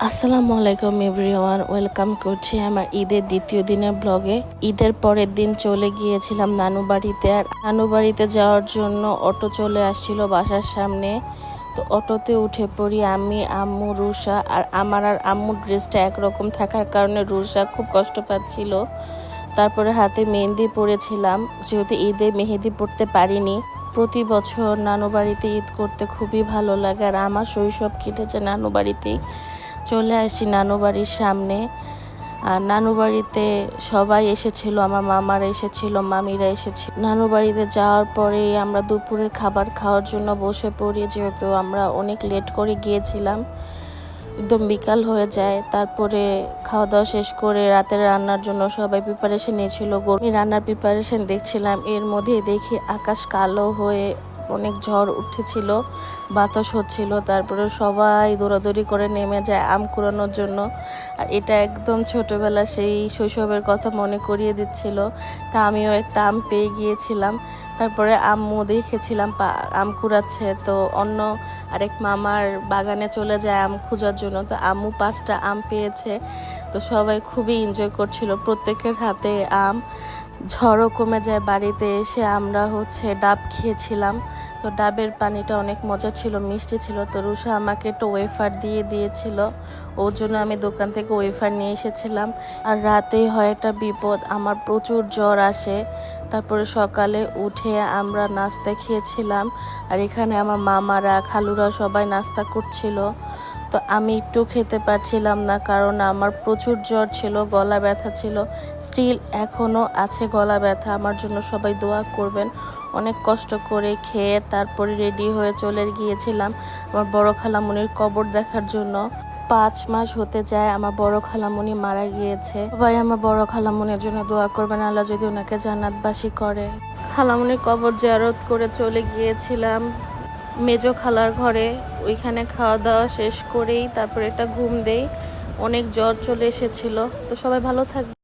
আসসালামু আলাইকুম everyone, welcome করছি আমার ঈদের দ্বিতীয় দিনের ব্লগে। ঈদের পরের দিন চলে গিয়েছিলাম নানু বাড়িতে। আর নানু বাড়িতে যাওয়ার জন্য অটো চলে আসছিল বাসার সামনে। তো অটোতে উঠে পড়ি আমি, আম্মু, রুষা। আর আমার আর আম্মুর ড্রেসটা একরকম থাকার কারণে রুষা খুব কষ্ট পাচ্ছিল। তারপরে হাতে মেহেন্দি পরেছিলাম, যেহেতু ঈদে মেহেন্দি পরতে পারিনি। প্রতি বছর নানু বাড়িতে ঈদ করতে খুবই ভালো লাগে, আর আমার শৈশব কেটেছে নানু বাড়িতেই। চলে আসি নানু বাড়ির সামনে। আর নানু বাড়িতে সবাই এসেছিল, আমার মামারা এসেছিল, মামিরা এসেছিল। নানু বাড়িতে যাওয়ার পরেই আমরা দুপুরের খাবার খাওয়ার জন্য বসে পড়ি, যেহেতু আমরা অনেক লেট করে গিয়েছিলাম, একদম বিকাল হয়ে যায়। তারপরে খাওয়া দাওয়া শেষ করে রাতের রান্নার জন্য সবাই প্রিপারেশন নিয়েছিল। আমি রান্নার প্রিপারেশন দেখছিলাম, এর মধ্যে দেখি আকাশ কালো হয়ে অনেক ঝড় উঠেছিল, বাতাস হচ্ছিল। তারপরে সবাই দৌড়াদৌড়ি করে নেমে যায় আম কুড়ানোর জন্য। আর এটা একদম ছোটবেলা সেই শৈশবের কথা মনে করিয়ে দিচ্ছিল। তা আমিও একটা আম পেয়ে গিয়েছিলাম। তারপরে আম্মু দেখেছিলাম আম কুড়াচ্ছে, তো অন্য আরেক মামার বাগানে চলে যায় আম খোঁজার জন্য। তো আম্মু 5টা আম পেয়েছে। তো সবাই খুবই এনজয় করছিল, প্রত্যেকের হাতে আম। ঝড়ও কমে যায়, বাড়িতে এসে আমরা ডাব খেয়েছিলাম। তো ডাবের পানিটা অনেক মজা ছিল, মিষ্টি ছিল। তো রুষা আমাকে একটু ওয়েফার দিয়ে দিয়েছিল, ওর জন্য আমি দোকান থেকে ওয়েফার নিয়ে এসেছিলাম। আর রাতেই হয় একটা বিপদ, আমার প্রচুর জ্বর আসে। তারপরে সকালে উঠে আমরা নাস্তা খেয়েছিলাম। আর এখানে আমার মামারা, খালুরা সবাই নাস্তা করছিল। তো আমি একটু খেতে পারছিলাম না, কারণ আমার প্রচুর জ্বর ছিল, গলা ব্যথা ছিল। স্টিল এখনও আছে গলা ব্যথা। আমার জন্য সবাই দোয়া করবেন। অনেক কষ্ট করে খেয়ে তারপরে রেডি হয়ে চলে গিয়েছিলাম আমার বড় খালামণির কবর দেখার জন্য। 5 মাস হতে যায় আমার বড় খালামণি মারা গিয়েছে। সবাই আমার বড় খালামণির জন্য দোয়া করবেন, আল্লাহ যদি ওনাকে জান্নাতবাসী করে। খালামণির কবর জিয়ারত করে চলে গিয়েছিলাম মেজো খালার ঘরে। ওইখানে খাওয়া দাওয়া শেষ করেই তারপরে একটা ঘুম দেই, অনেক জ্বর চলে এসেছিল। তো সবাই ভালো থাকবে।